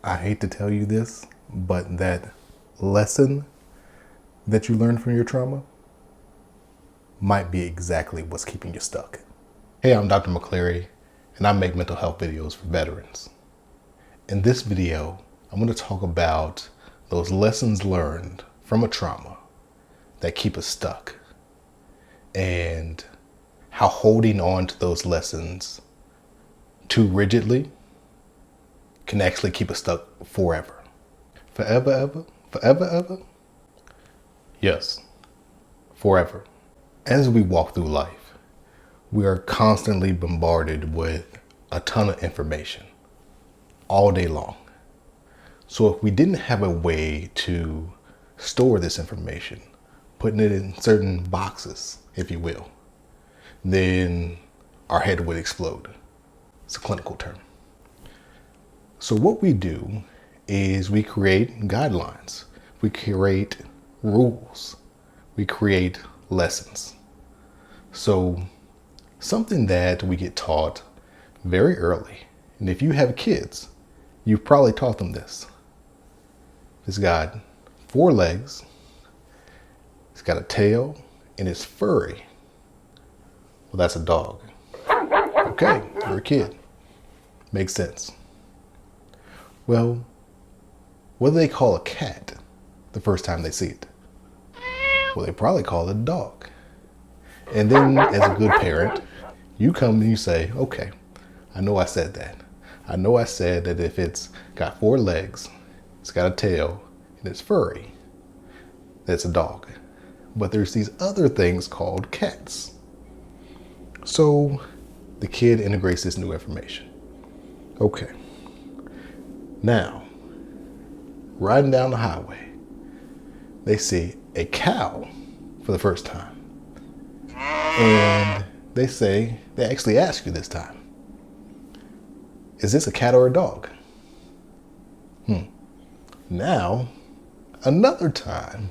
I hate to tell you this, but that lesson that you learned from your trauma might be exactly what's keeping you stuck. Hey, I'm Dr. McCleary, and I make mental health videos for veterans. In this video, I'm going to talk about those lessons learned from a trauma that keep us stuck, and how holding on to those lessons too rigidly can actually keep us stuck forever. Forever, ever? Forever, ever? Yes, forever. As we walk through life, we are constantly bombarded with a ton of information all day long. So if we didn't have a way to store this information, putting it in certain boxes, if you will, then our head would explode. It's a clinical term. So what we do is we create guidelines, we create rules, we create lessons. So something that we get taught very early, and if you have kids, you've probably taught them this. It's got 4 legs, it's got a tail, and it's furry. Well, that's a dog. Okay, you're a kid. Makes sense. Well, what do they call a cat the first time they see it? Well, they probably call it a dog. And then, as a good parent, you come and you say, okay, I know I said that. I know I said that if it's got 4 legs, it's got a tail, and it's furry, that's a dog. But there's these other things called cats. So the kid integrates this new information. Okay. Now, riding down the highway, they see a cow for the first time. And they actually ask you this time, is this a cat or a dog? Now, another time,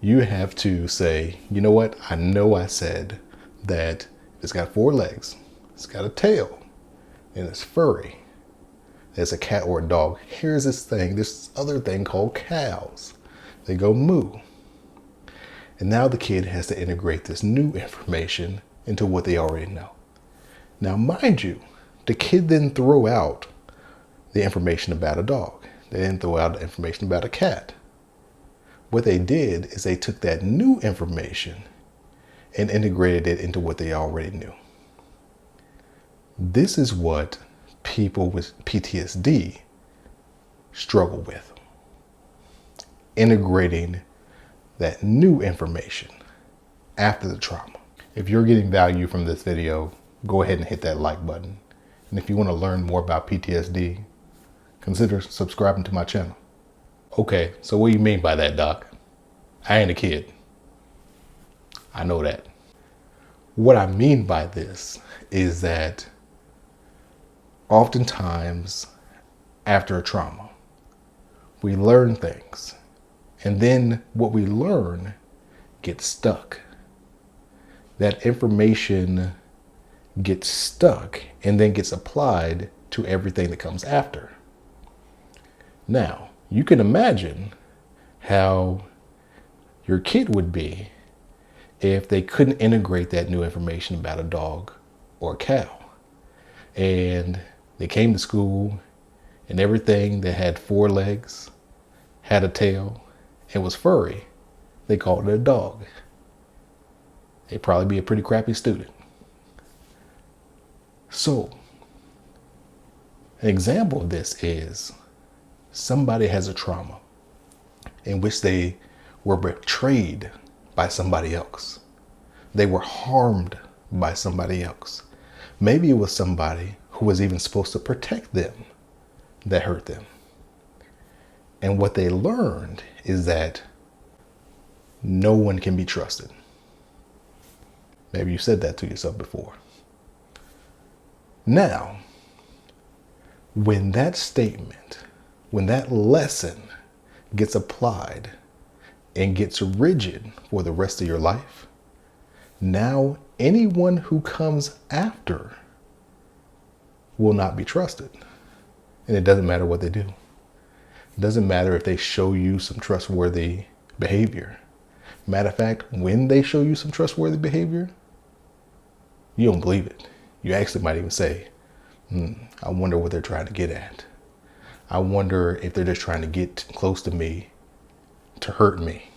you have to say, you know what? I know I said that it's got 4 legs, it's got a tail, and it's furry. It's a cat or a dog. Here's this other thing called cows. They go moo. And now the kid has to integrate this new information into what they already know. Now, mind you, the kid didn't throw out the information about a dog. They didn't throw out the information about a cat. What they did is they took that new information and integrated it into what they already knew. This is what people with PTSD struggle with. Integrating that new information after the trauma. If you're getting value from this video, go ahead and hit that like button. And if you want to learn more about PTSD, consider subscribing to my channel. Okay, so what do you mean by that, Doc? I ain't a kid. I know that. What I mean by this is that oftentimes after a trauma, we learn things, and then what we learn gets stuck. That information gets stuck and then gets applied to everything that comes after. Now, you can imagine how your kid would be if they couldn't integrate that new information about a dog or a cow. And they came to school and everything that had 4 legs, had a tail, and was furry, they called it a dog. They'd probably be a pretty crappy student. So, an example of this is somebody has a trauma in which they were betrayed by somebody else. They were harmed by somebody else. Maybe it was somebody who was even supposed to protect them that hurt them. And what they learned is that no one can be trusted. Maybe you said that to yourself before. Now, when that statement, when that lesson gets applied and gets rigid for the rest of your life, now anyone who comes after will not be trusted. And it doesn't matter what they do. It doesn't matter if they show you some trustworthy behavior. Matter of fact, when they show you some trustworthy behavior, you don't believe it. You actually might even say, I wonder what they're trying to get at. I wonder if they're just trying to get close to me to hurt me.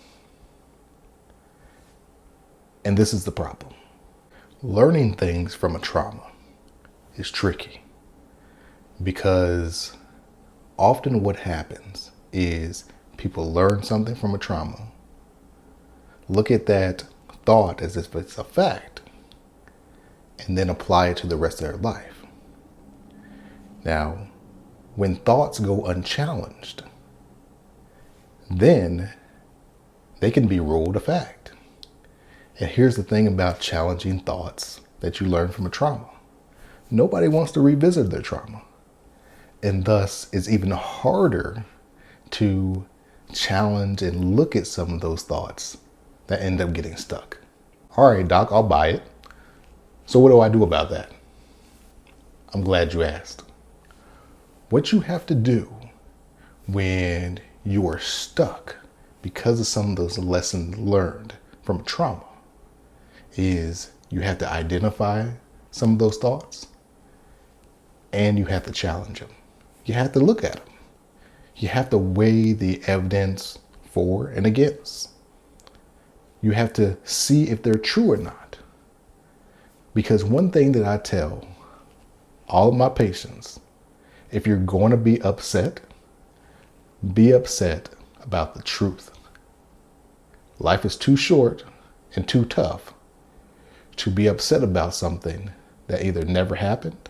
And this is the problem. Learning things from a trauma is tricky because often what happens is people learn something from a trauma, look at that thought as if it's a fact, and then apply it to the rest of their life. Now, when thoughts go unchallenged, then they can be ruled a fact. And here's the thing about challenging thoughts that you learn from a trauma. Nobody wants to revisit their trauma. And thus, it's even harder to challenge and look at some of those thoughts that end up getting stuck. All right, doc, I'll buy it. So what do I do about that? I'm glad you asked. What you have to do when you are stuck because of some of those lessons learned from trauma is you have to identify some of those thoughts and you have to challenge them. You have to look at them. You have to weigh the evidence for and against. You have to see if they're true or not. Because one thing that I tell all of my patients, if you're going to be upset about the truth. Life is too short and too tough to be upset about something that either never happened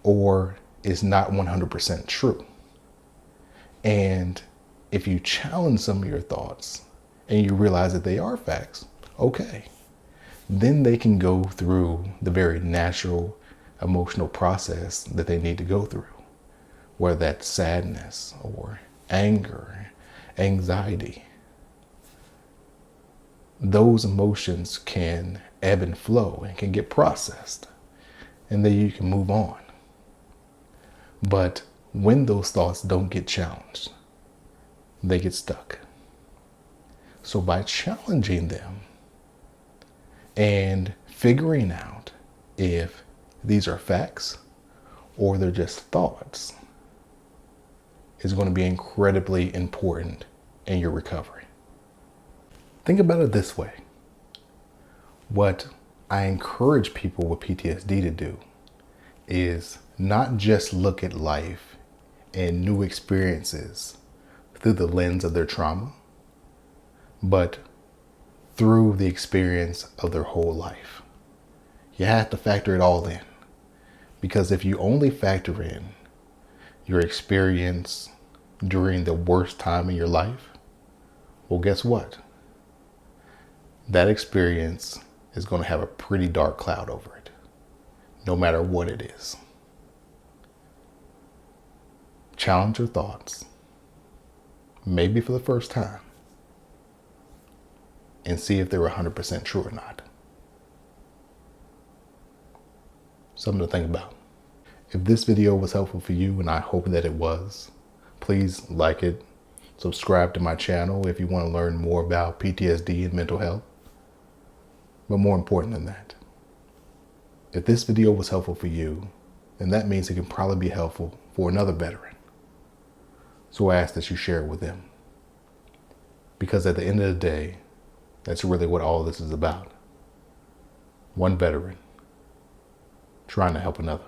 or is not 100% true. And if you challenge some of your thoughts and you realize that they are facts, okay, then they can go through the very natural emotional process that they need to go through, whether that's sadness or anger, anxiety. Those emotions can ebb and flow and can get processed, and then you can move on. But when those thoughts don't get challenged, they get stuck. So by challenging them and figuring out if these are facts or they're just thoughts is going to be incredibly important in your recovery. Think about it this way. What I encourage people with PTSD to do is not just look at life and new experiences through the lens of their trauma, but through the experience of their whole life. You have to factor it all in. Because if you only factor in your experience during the worst time in your life, well, guess what? That experience is going to have a pretty dark cloud over it, no matter what it is. Challenge your thoughts, maybe for the first time, and see if they're 100% true or not. Something to think about. If this video was helpful for you, and I hope that it was, please like it, subscribe to my channel if you want to learn more about PTSD and mental health. But more important than that, if this video was helpful for you, then that means it can probably be helpful for another veteran. So I ask that you share it with them. Because at the end of the day, that's really what all this is about. One veteran trying to help another.